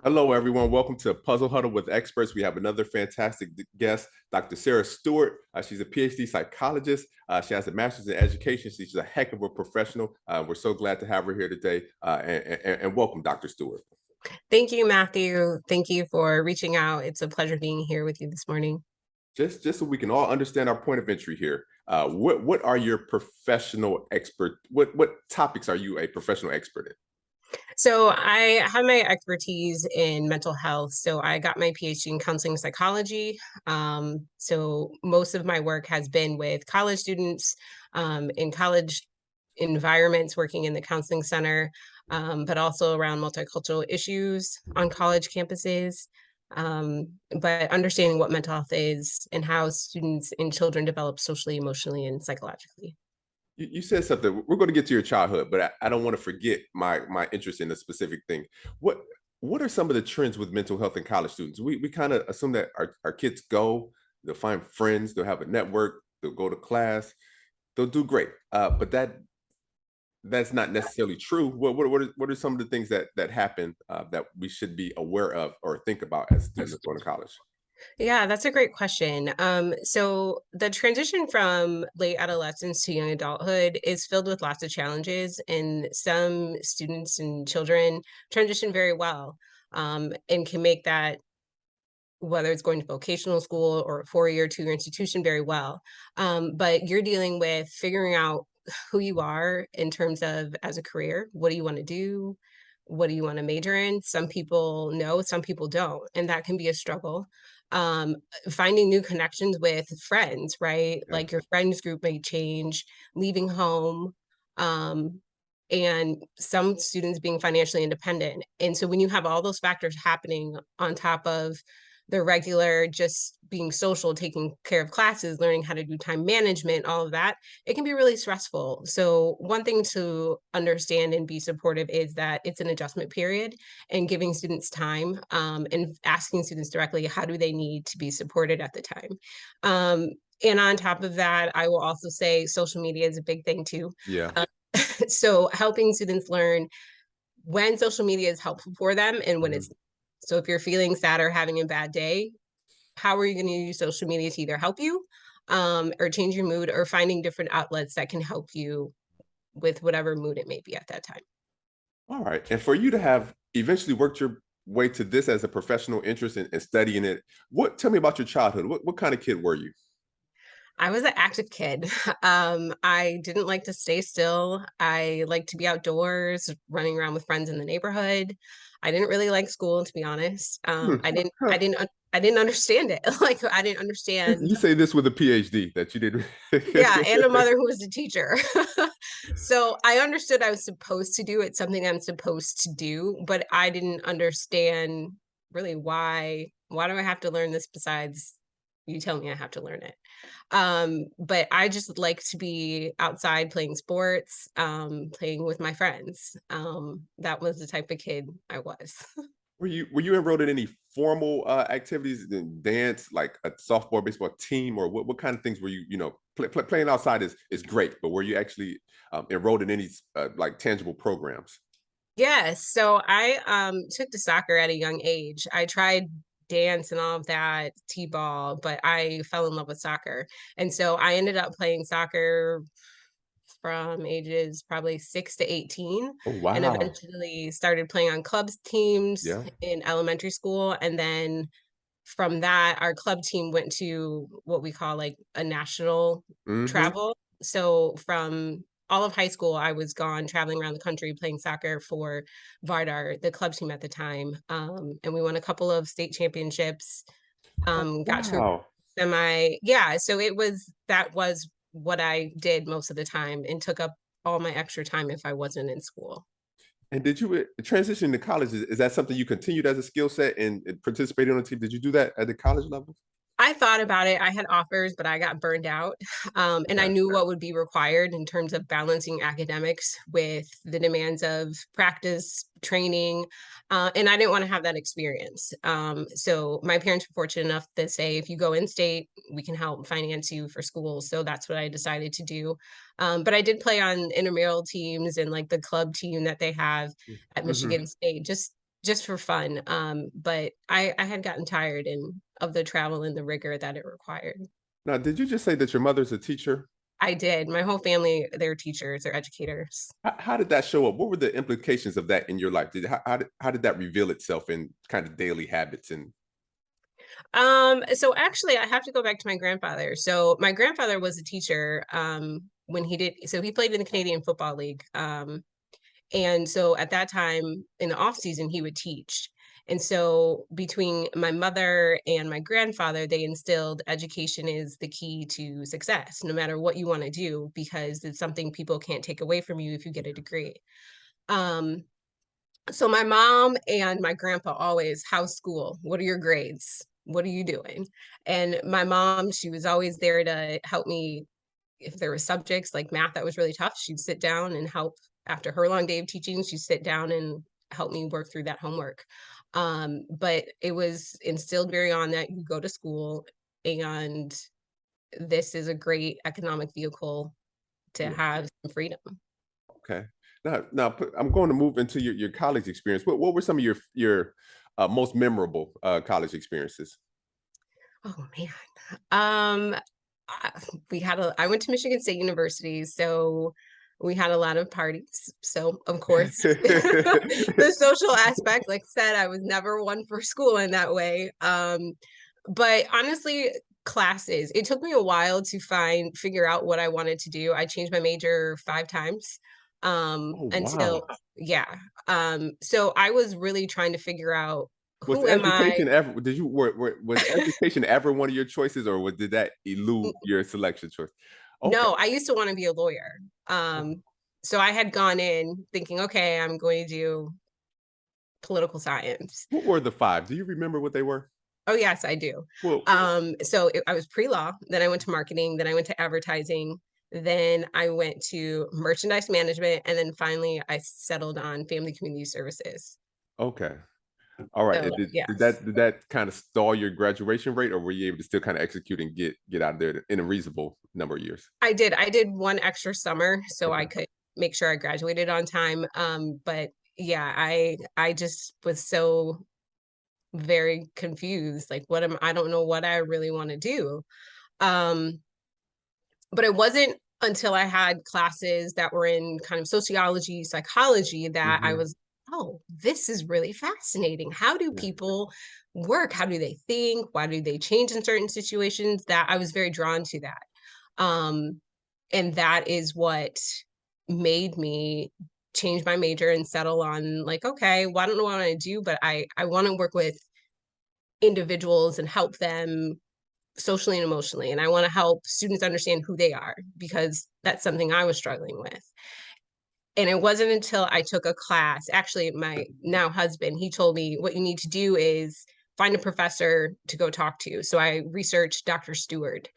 Hello, everyone. Welcome to Puzzle Huddle with Experts. We have another fantastic guest, Dr. Sarah Stewart. She's a PhD psychologist. She has a master's in education. She's a heck of a professional. We're so glad to have her here today. And welcome, Dr. Stewart. Thank you, Matthew. Thank you for reaching out. It's a pleasure being here with you this morning. Just so we can all understand our point of entry here, what are your professional expert? What topics are you a professional expert in? So I have my expertise in mental health. So I got my PhD in counseling psychology. So most of my work has been with college students in college environments, working in the counseling center, but also around multicultural issues on college campuses. But understanding what mental health is and how students and children develop socially, emotionally, and psychologically. You said something. We're going to get to your childhood, but I don't want to forget my interest in a specific thing. What what are some of the trends with mental health in college students? We kind of assume that our kids go, they'll find friends, they'll have a network, they'll go to class, they'll do great. But that's not necessarily true. What are some of the things that happen that we should be aware of or think about as students going to college? Yeah, that's a great question. So the transition from late adolescence to young adulthood is filled with lots of challenges, and some students and children transition very well, and can make that, whether it's going to vocational school or a 4-year, 2-year institution, very well. But you're dealing with figuring out who you are in terms of as a career. What do you want to do? What do you want to major in? Some people know, some people don't, and that can be a struggle. Um, Finding new connections with friends, right? Yeah. Like your friends group may change, leaving home. Um, and some students being financially independent. And so when you have all those factors happening on top of the regular just being social, taking care of classes, learning how to do time management, all of that, it can be really stressful. So, one thing to understand and be supportive is that it's an adjustment period and giving students time, and asking students directly how do they need to be supported at the time. Um, and on top of that, I will also say social media is a big thing too. Yeah. So, helping students learn when social media is helpful for them and when it's Mhm. so if you're feeling sad or having a bad day, how are you going to use social media to either help you, or change your mood, or finding different outlets that can help you with whatever mood it may be at that time? All right. And for you to have eventually worked your way to this as a professional interest in studying it, tell me about your childhood. What kind of kid were you? I was an active kid. I didn't like to stay still. I liked to be outdoors, running around with friends in the neighborhood. I didn't really like school, to be honest. Hmm. I didn't understand it. Like I didn't understand. You say this with a PhD that you did. Yeah, and a mother who was a teacher. So I understood I was supposed to do it, something I'm supposed to do, but I didn't understand really why do I have to learn this besides you tell me I have to learn it. But I just like to be outside playing sports, playing with my friends. That was the type of kid I was. Were you enrolled in any formal activities in dance, like a softball, baseball team, or what kind of things were you? Playing outside is great, but were you actually enrolled in any like tangible programs? Yes, so I took to soccer at a young age. I tried dance and all of that, t-ball, but I fell in love with soccer. And so I ended up playing soccer from ages probably 6 to 18, Oh and wow. eventually started playing on clubs teams Yeah. in elementary school. And then from that, our club team went to what we call like a national Hmm. travel. So from all of high school, I was gone traveling around the country playing soccer for Vardar, the club team at the time. And we won a couple of state championships, Oh, got to wow. yeah. So that was what I did most of the time and took up all my extra time if I wasn't in school. And did you transition to college? Is that something you continued as a skill set and participated on the team? Did you do that at the college level? I thought about it. I had offers, but I got burned out. And I Yeah. knew what would be required in terms of balancing academics with the demands of practice, training. And I didn't want to have that experience. So my parents were fortunate enough to say, if you go in state, we can help finance you for school. So that's what I decided to do. But I did play on intramural teams and like the club team that they have at Hmm. Michigan State, just for fun. But I had gotten tired and of the travel and the rigor that it required. Now, did you just say that your mother's a teacher? I did. My whole family, they're teachers, they're educators. How did that show up? What were the implications of that in your life? How did that reveal itself in kind of daily habits and So actually I have to go back to my grandfather. So my grandfather was a teacher when he played in the Canadian Football League. And so at that time in the off season, he would teach. And so between my mother and my grandfather, they instilled education is the key to success, no matter what you want to do, because it's something people can't take away from you if you get a degree. Um, so my mom and my grandpa always, how's school? What are your grades? What are you doing? And my mom, she was always there to help me if there were subjects like math that was really tough, she'd sit down and help after her long day of teaching, she'd sit down and help me work through that homework. But it was instilled very on that you go to school and this is a great economic vehicle to yeah, have some freedom. okay. I'm going to move into your college experience. What were some of your most memorable college experiences? Oh man. Um, I, I went to Michigan State University, so we had a lot of parties. So of course, the social aspect, like I said, I was never one for school in that way. But honestly, classes, it took me a while to figure out what I wanted to do. I changed my major 5 times. Oh Until wow. yeah. So I was really trying to figure out Was who am I? education ever did you was education ever one of your choices or did that elude your selection choice? Okay. No, I used to want to be a lawyer. Oh, So I had gone in thinking, okay, I'm going to do political science. what were the five? Do you remember what they were? Oh, yes, I do. Well, I was pre-law, then I went to marketing, then I went to advertising, then I went to merchandise management, and then finally I settled on family community services. okay. All right. So, Did yes. that kind of stall your graduation rate, or were you able to still kind of execute and get out of there in a reasonable number of years? I did. I did one extra summer so I Okay. could make sure I graduated on time. But yeah, I just was so very confused. Like, I don't know what I really want to do. Um, but it wasn't until I had classes that were in kind of sociology, psychology that I Hmm. was, oh, this is really fascinating. How do Yeah. people work? How do they think? Why do they change in certain situations? That I was very drawn to that. Um, and that is what made me change my major and settle on like, okay, well, I don't know what I want to do, but I want to work with individuals and help them socially and emotionally. And I want to help students understand who they are because that's something I was struggling with. And it wasn't until I took a class, actually, my now husband, he told me what you need to do is find a professor to go talk to. So I researched Dr. Stewart,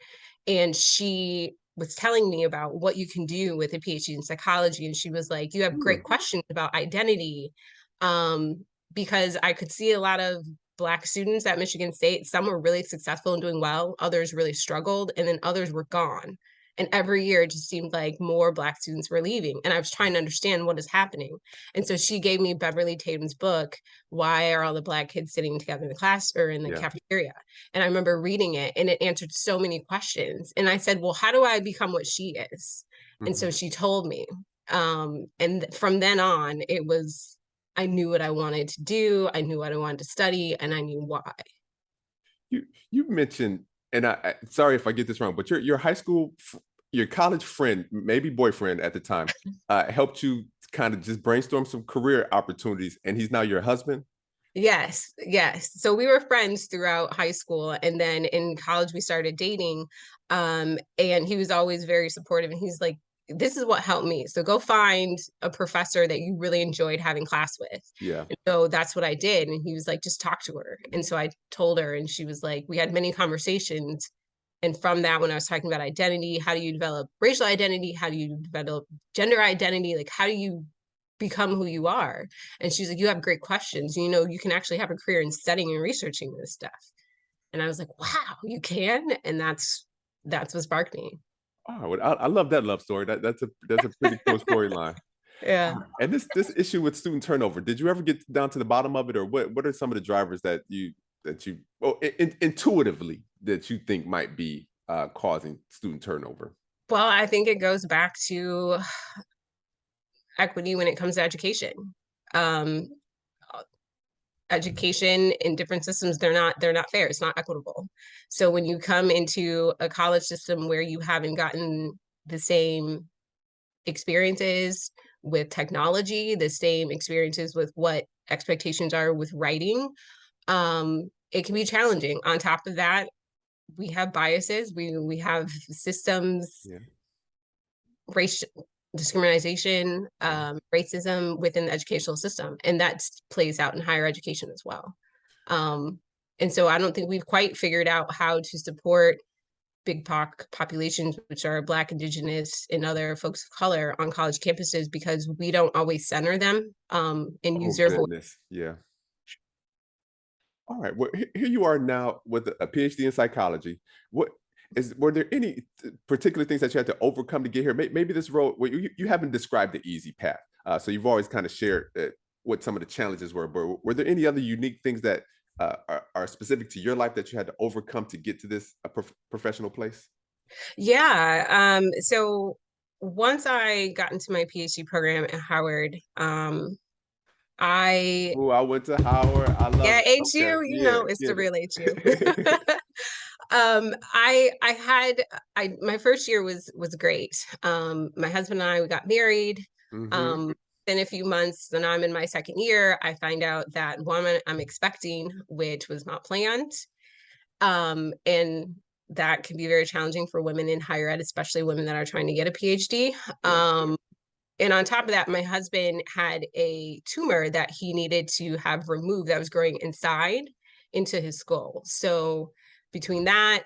and she was telling me about what you can do with a PhD in psychology. And she was like, you have great Hmm. questions about identity. Um, because I could see a lot of Black students at Michigan State. Some were really successful and doing well, others really struggled, and then others were gone. And every year it just seemed like more Black students were leaving. And I was trying to understand what is happening. And so she gave me Beverly Tatum's book, Why Are All the Black Kids Sitting Together in the class or in the Yeah. cafeteria? And I remember reading it and it answered so many questions. And I said, well, how do I become what she is? And Hmm. so she told me. And from then on, I knew what I wanted to do, I knew what I wanted to study, and I knew why. You mentioned, and sorry if I get this wrong, but your your college friend, maybe boyfriend at the time, helped you kind of just brainstorm some career opportunities, and he's now your husband. Yes, yes. So we were friends throughout high school, and then in college we started dating. And he was always very supportive, and he's like, "This is what helped me. So go find a professor that you really enjoyed having class with." Yeah. And so that's what I did. And he was like, "Just talk to her." And so I told her, and she was like, we had many conversations. And from that, when I was talking about identity, how do you develop racial identity? How do you develop gender identity? Like, how do you become who you are? And she's like, you have great questions. You know, you can actually have a career in studying and researching this stuff. And I was like, wow, you can. And that's what sparked me. Oh, I love that love story. That's a pretty cool storyline. Yeah. And this issue with student turnover, did you ever get down to the bottom of it, or what are some of the drivers that you well intuitively that you think might be causing student turnover? Well, I think it goes back to equity when it comes to education. Um, Education in different systems, they're not fair. It's not equitable. So when you come into a college system where you haven't gotten the same experiences with technology, the same experiences with what expectations are with writing, it can be challenging. On top of that, we have biases. We have systems, Yeah, race discrimination, yeah. racism within the educational system, and that plays out in higher education as well. Um, and so I don't think we've quite figured out how to support big populations, which are Black, Indigenous, and other folks of color on college campuses because we don't always center them and Oh use their voice. goodness, yeah. All right. Well, here you are now with a PhD in psychology. What were there any particular things that you had to overcome to get here? Maybe this road, well, you haven't described the easy path. So you've always kind of shared what some of the challenges were, but were there any other unique things that are specific to your life that you had to overcome to get to this professional place? Yeah. So once I got into my PhD program at Howard, I Oh, I went to Howard. I love yeah, it. Okay. HU, Yeah, it's the get real HU. it. I had my first year was great. My husband and I we got married. Hmm. Um, in a few months, then I'm in my second year. I find out that woman I'm expecting, which was not planned. And that can be very challenging for women in higher ed, especially women that are trying to get a PhD. Yeah. And on top of that, my husband had a tumor that he needed to have removed that was growing inside into his skull. So between that,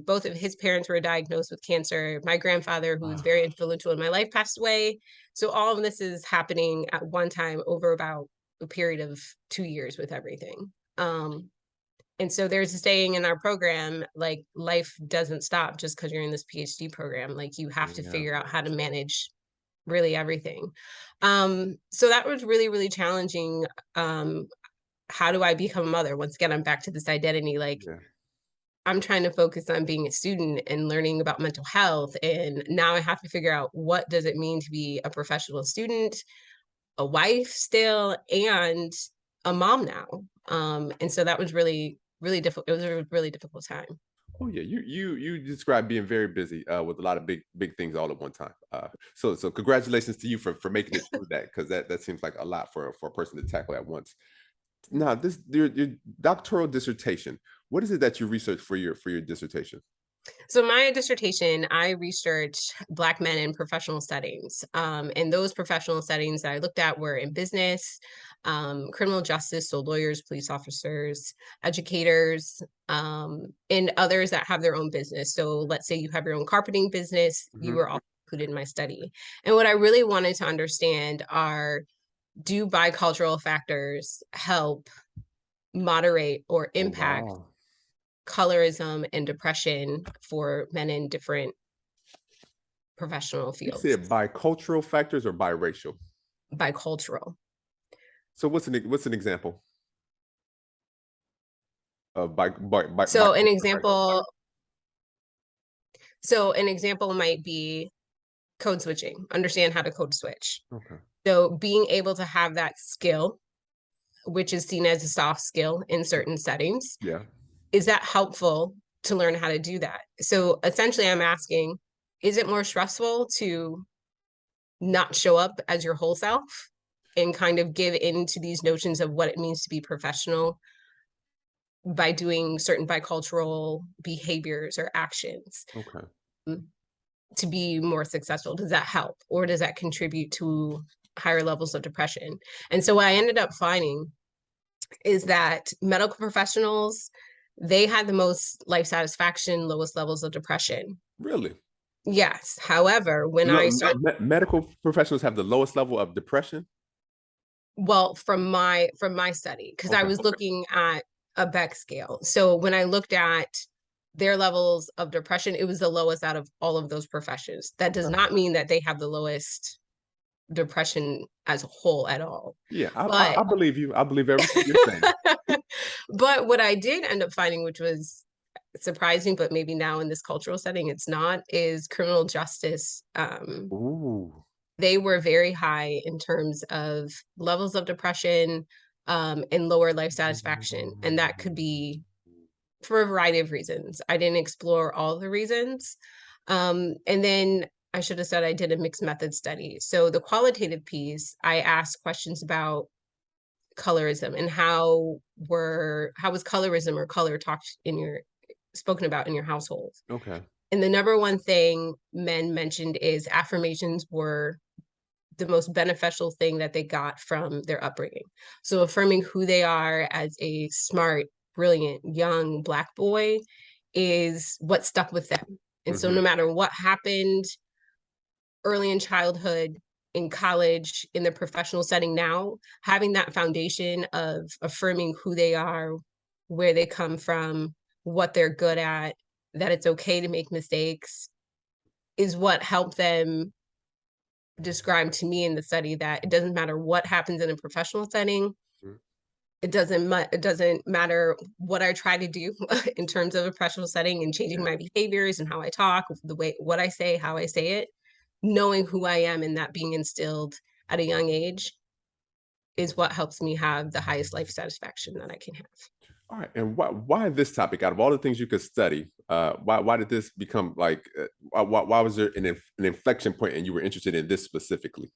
both of his parents were diagnosed with cancer. My grandfather, who was Wow. very influential in my life, passed away. So all of this is happening at one time over about a period of 2 years with everything. And so there's a saying in our program, like life doesn't stop just because you're in this PhD program. Like you have to Yeah. figure out how to manage really everything. So that was really, really challenging. Um, how do I become a mother? Once again, I'm back to this identity. Like Yeah. I'm trying to focus on being a student and learning about mental health. And now I have to figure out what does it mean to be a professional student, a wife still, and a mom now. And so that was really, really difficult. It was a really difficult time. Oh yeah, you described being very busy with a lot of big things all at one time. So congratulations to you for making it through that, because that seems like a lot for a person to tackle at once. Now, this your doctoral dissertation. What is it that you researched for your dissertation? So my dissertation, I researched Black men in professional settings. And those professional settings that I looked at were in business, criminal justice, so lawyers, police officers, educators, and others that have their own business. So let's say you have your own carpeting business, you Hmm. were all included in my study. And what I really wanted to understand are, do bicultural factors help moderate or Oh impact wow. colorism and depression for men in different professional You fields? said bicultural factors or biracial. Bicultural. So what's an example of So an bicultural factors? example, so an example might be code switching, understand how to code switch. Okay. So being able to have that skill, which is seen as a soft skill in certain settings, Yeah. is that helpful to learn how to do that? So essentially I'm asking, is it more stressful to not show up as your whole self and kind of give into these notions of what it means to be professional by doing certain bicultural behaviors or actions Okay. to be more successful? Does that help, or does that contribute to higher levels of depression? And so what I ended up finding is that medical professionals, they had the most life satisfaction, lowest levels of depression. Really? Yes. However, when I started, Medical professionals have the lowest level of depression? well, from my study, because I Okay. was looking at a Beck scale. So when I looked at their levels of depression, it was the lowest out of all of those professions. That does Okay. not mean that they have the lowest depression as a whole at all. Yeah, But I believe you. I believe everything you're saying. but what I did end up finding, which was surprising, but maybe now in this cultural setting it's not, is criminal justice. Ooh. They were very high in terms of levels of depression, and lower life satisfaction, and that could be for a variety of reasons. I didn't explore all the reasons. And then I should have said I did a mixed method study. So the qualitative piece, I asked questions about colorism and how was colorism or color talked in your spoken about in your household. Okay. And the number one thing men mentioned is affirmations were the most beneficial thing that they got from their upbringing. So affirming who they are as a smart, brilliant, young Black boy is what stuck with them. And so no Hmm. matter what happened early in childhood, in college, in the professional setting now, having that foundation of affirming who they are, where they come from, what they're good at, that it's okay to make mistakes is what helped them describe to me in the study that it doesn't matter what happens in a professional setting. It doesn't matter what I try to do in terms of a professional setting and changing Yeah. my behaviors and how I talk, the way what I say, how I say it, knowing who I am and that being instilled at a young age is what helps me have the highest life satisfaction that I can have. All right. And why this topic? Out of all the things you could study, why did this become like? Why was there an inflection point, and you were interested in this specifically?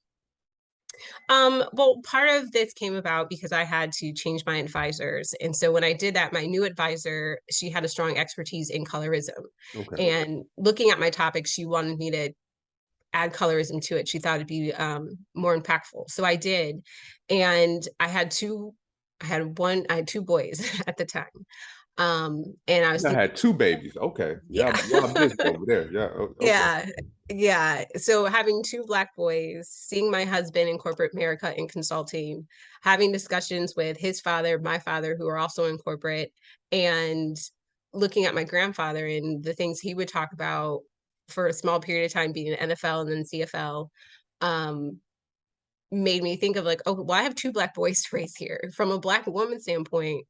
Well, part of this came about because I had to change my advisors. And so when I did that, my new advisor, she had a strong expertise in colorism. Okay. And looking at my topic, she wanted me to add colorism to it. She thought it'd be more impactful. So I did. And I had two boys at the time. And I was I thinking, had two babies. Okay. yeah. Y'all busy over there. Yeah. Okay. Yeah, yeah. So having 2 Black boys, seeing my husband in corporate America in consulting, having discussions with his father, my father, who are also in corporate, and looking at my grandfather and the things he would talk about for a small period of time being in NFL and then CFL, um, made me think of like, "Oh, well, I have 2 Black boys to raise here." From a Black woman standpoint,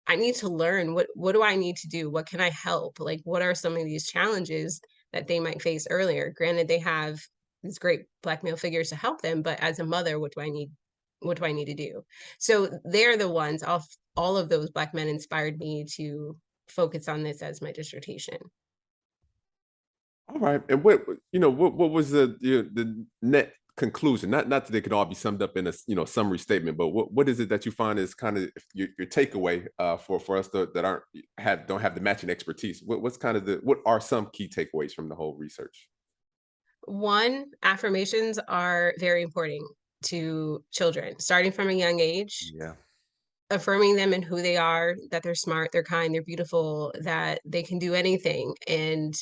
I need to learn what do I need to do? What can I help? Like, what are some of these challenges that they might face earlier? Granted, they have these great Black male figures to help them, but as a mother, what do I need to do? So they're the ones, all of those Black men inspired me to focus on this as my dissertation. All right. And what was the net conclusion? Not that they could all be summed up in a summary statement, but what is it that you find is kind of your takeaway for us that aren't don't have the matching expertise? What's kind of what are some key takeaways from the whole research? One, affirmations are very important to children, starting from a young age, Yeah. affirming them and who they are, that they're smart, they're kind, they're beautiful, that they can do anything. And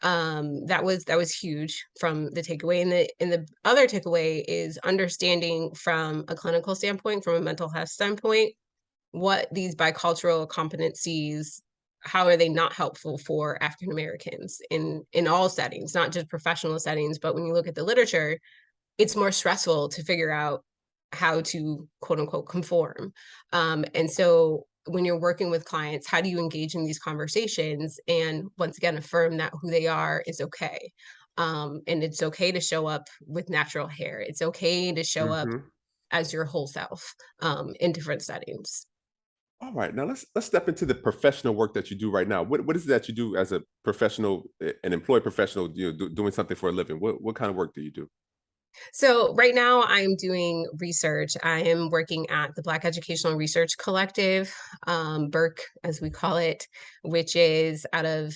that was huge from the takeaway. And the other takeaway is understanding from a clinical standpoint, from a mental health standpoint, what these bicultural competencies, how are they not helpful for African Americans in all settings, not just professional settings, but when you look at the literature, it's more stressful to figure out how to quote unquote conform. And so when you're working with clients, how do you engage in these conversations and once again affirm that who they are is okay. And it's okay to show up with natural hair. It's okay to show up Hmm. as your whole self in different settings. All right. Now let's step into the professional work that you do right now. What is it that you do as a professional, an employed professional, doing something for a living? What kind of work do you do? So right now I'm doing research. I am working at the Black Educational Research Collective, BERC as we call it, which is out of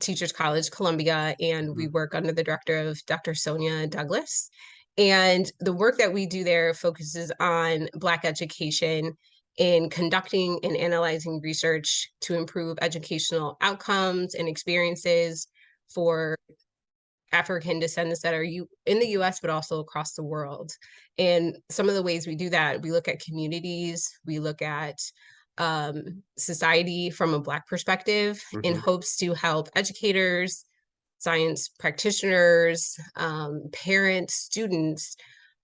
Teachers College, Columbia, and we Mhm. work under the director of Dr. Sonia Douglas. And the work that we do there focuses on Black education in conducting and analyzing research to improve educational outcomes and experiences for African descendants that are in the US, but also across the world. And some of the ways we do that, we look at communities, we look at society from a Black perspective in Mhm. hopes to help educators, science practitioners, parents, students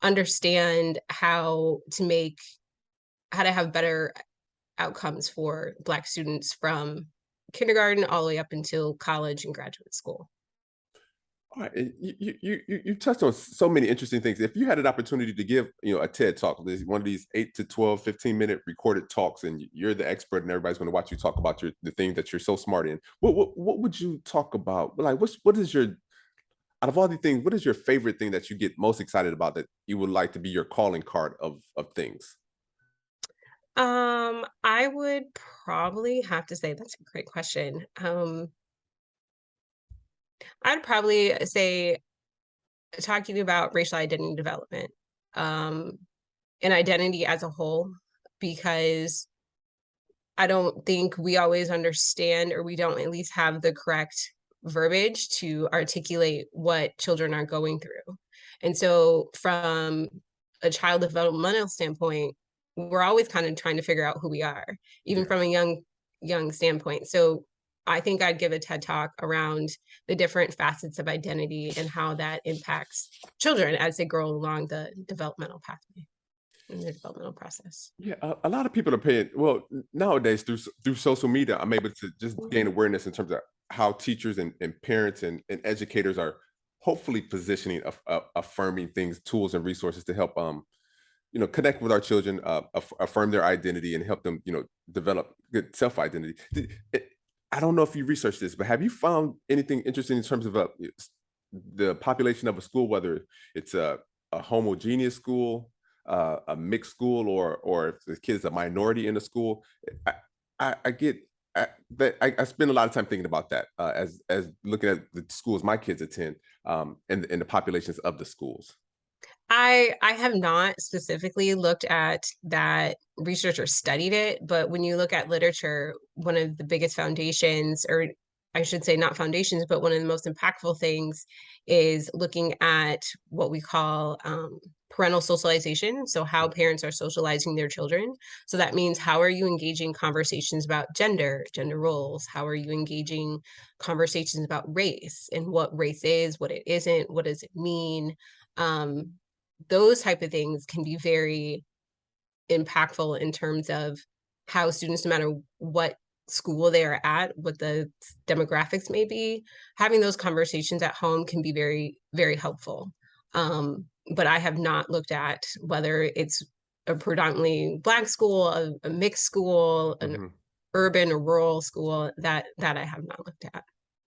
understand how to have better outcomes for Black students from kindergarten all the way up until college and graduate school. All right, and you touched on so many interesting things. If you had an opportunity to give, a TED talk, one of these 8 to 12, 15-minute recorded talks, and you're the expert, and everybody's going to watch you talk about the thing that you're so smart in. What would you talk about? Like, what is your out of all the things, what is your favorite thing that you get most excited about that you would like to be your calling card of things? I would probably have to say that's a great question. I'd probably say talking about racial identity development, um, and identity as a whole, because I don't think we always understand, or we don't at least have the correct verbiage to articulate what children are going through. And so, from a child developmental standpoint, we're always kind of trying to figure out who we are, even Yeah. from a young standpoint. So, I think I'd give a TED talk around the different facets of identity and how that impacts children as they grow along the developmental pathway in the developmental process. Yeah, a lot of people are paying. Well, nowadays through social media, I'm able to just gain awareness in terms of how teachers and parents and educators are hopefully positioning, affirming things, tools, and resources to help connect with our children, affirm their identity, and help them develop good self identity. I don't know if you researched this, but have you found anything interesting in terms of the population of a school, whether it's a homogeneous school, a mixed school, or if the kid is a minority in the school? I, I get I spend a lot of time thinking about that as looking at the schools my kids attend, and the populations of the schools. I have not specifically looked at that research or studied it, but when you look at literature, one of the biggest foundations, or I should say not foundations, but one of the most impactful things is looking at what we call parental socialization. So how parents are socializing their children. So that means, how are you engaging conversations about gender roles? How are you engaging conversations about race and what race is, what it isn't, what does it mean? Um, those type of things can be very impactful in terms of how students, no matter what school they are at, what the demographics may be, having those conversations at home can be very, very helpful. But I have not looked at whether it's a predominantly Black school, a mixed school, an Mhm. urban or rural school. That I have not looked at.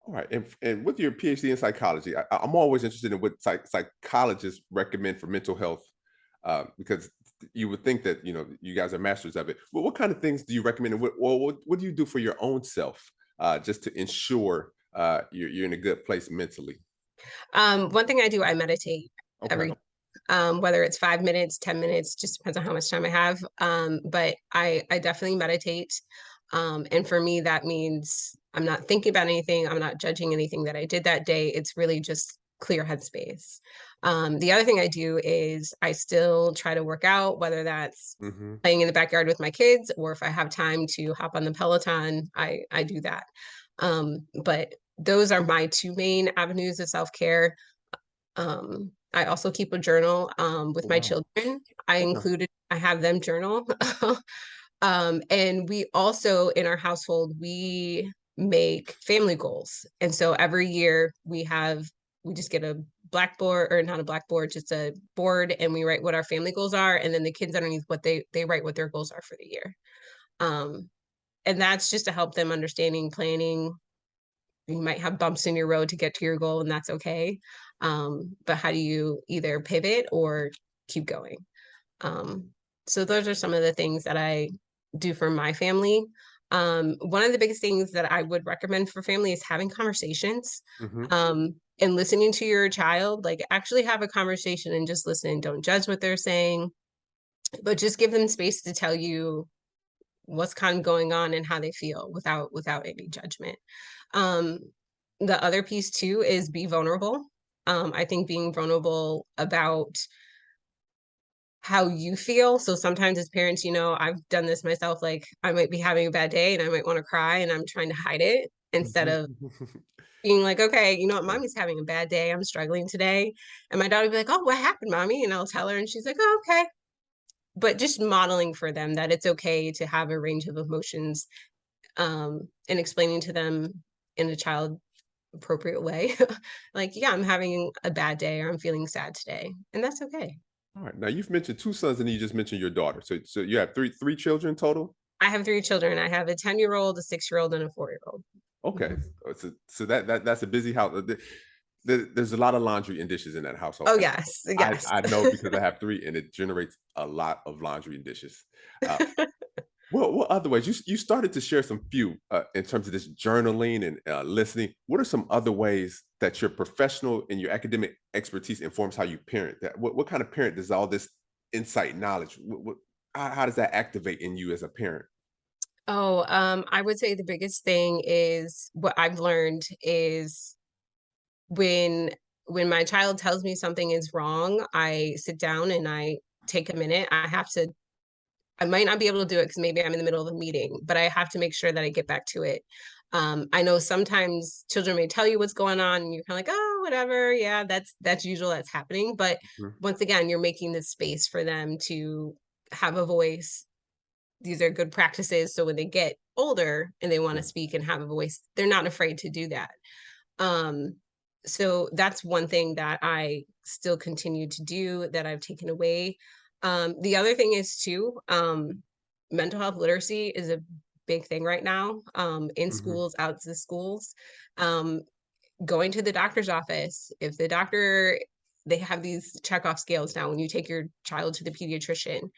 All right, and with your PhD in psychology, I'm always interested in what psychologists recommend for mental health, because you would think that you guys are masters of it. But what kind of things do you recommend, and what do you do for your own self, just to ensure you're in a good place mentally? One thing I do, I meditate Okay. every whether it's 5 minutes, 10 minutes, just depends on how much time I have. But I definitely meditate. And for me, that means I'm not thinking about anything. I'm not judging anything that I did that day. It's really just clear headspace. The other thing I do is I still try to work out, whether that's Hmm. playing in the backyard with my kids, or if I have time to hop on the Peloton, I do that. But those are my two main avenues of self-care. I also keep a journal with my Wow. children. I have them journal. And we also, in our household, we make family goals. And so every year we just get a blackboard, or not a blackboard, just a board, and we write what our family goals are. And then the kids underneath, what they write what their goals are for the year. Um, and that's just to help them understanding planning. You might have bumps in your road to get to your goal, and that's okay. But how do you either pivot or keep going? Um, so those are some of the things that I do for my family. One of the biggest things that I would recommend for family is having conversations, Hmm. and listening to your child. Like, actually have a conversation and just listen. Don't judge what they're saying, but just give them space to tell you what's kind of going on and how they feel without any judgment. Um, the other piece too is be vulnerable. I think being vulnerable about how you feel. So sometimes as parents, I've done this myself. Like, I might be having a bad day and I might want to cry, and I'm trying to hide it. instead of being like, "Okay, you know what, mommy's having a bad day, I'm struggling today." And my daughter would be like, "Oh, what happened, mommy?" And I'll tell her, and she's like, "Oh, okay." But just modeling for them that it's okay to have a range of emotions, and explaining to them in a child appropriate way, like, "Yeah, I'm having a bad day, or I'm feeling sad today, and that's okay." All right. Now you've mentioned two sons, and you just mentioned your daughter. So you have three children total. I have 3 children. I have a 10-year-old, a 6-year-old, and a 4-year-old. Okay. Mhm. So that's a busy house. There's a lot of laundry and dishes in that household, Oh, and yes, I yes. I know because I have three, and it generates a lot of laundry and dishes. Uh, what other ways? You started to share some few in terms of this journaling and listening. What are some other ways that your professional and your academic expertise informs how you parent? What kind of parent does all this insight knowledge? How does that activate in you as a parent? Oh, I would say the biggest thing is what I've learned is when when my child tells me something is wrong, I sit down and I take a minute. I might not be able to do it because maybe I'm in the middle of a meeting, but I have to make sure that I get back to it. I know sometimes children may tell you what's going on and you're kind of like, oh, whatever. Yeah, that's usual, that's happening. But Mhm. once again, you're making this space for them to have a voice. These are good practices. So when they get older and they want to Yeah. speak and have a voice, they're not afraid to do that. Um, so that's one thing that I still continue to do that I've taken away. The other thing is too, mental health literacy is a big thing right now, in Mhm. schools, out to schools. Um, Going to the doctor's office, if the doctor, they have these checkoff scales now when you take your child to the pediatrician.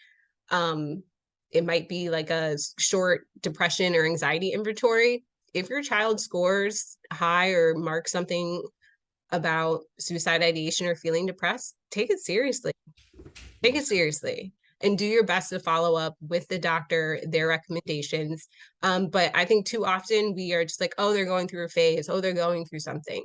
Um, it might be like a short depression or anxiety inventory. If your child scores high or marks something about suicide ideation or feeling depressed, take it seriously. Take it seriously and do your best to follow up with the doctor, their recommendations. But I think too often we are just like, oh, they're going through a phase. Oh, they're going through something.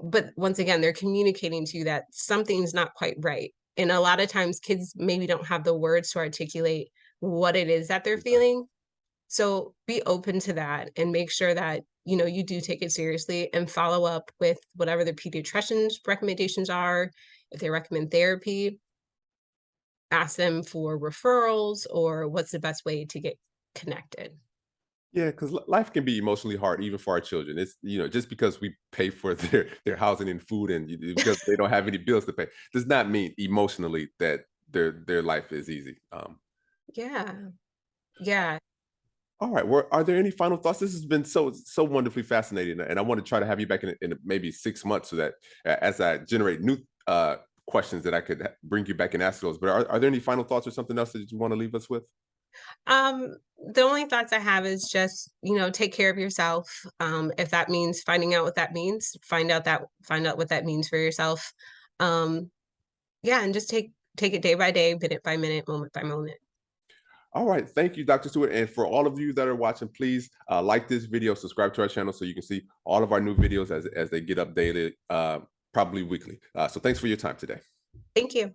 But once again, they're communicating to you that something's not quite right. And a lot of times kids maybe don't have the words to articulate what it is that they're Yeah. feeling, so be open to that and make sure that, you do take it seriously and follow up with whatever the pediatrician's recommendations are. If they recommend therapy, ask them for referrals or what's the best way to get connected. Yeah, because life can be emotionally hard even for our children. It's just because we pay for their housing and food and because they don't have any bills to pay does not mean emotionally that their life is easy. Yeah. Yeah. All right. Well, are there any final thoughts? This has been so wonderfully fascinating, and I want to try to have you back in maybe 6 months so that as I generate new questions that I could bring you back and ask those. But are there any final thoughts or something else that you want to leave us with? Um, the only thoughts I have is just, take care of yourself. If that means finding out what that means, find out what that means for yourself. Um, yeah, and just take it day by day, minute by minute, moment by moment. All right. Thank you, Dr. Stewart. And for all of you that are watching, please like this video, subscribe to our channel so you can see all of our new videos as they get updated, probably weekly. So thanks for your time today. Thank you.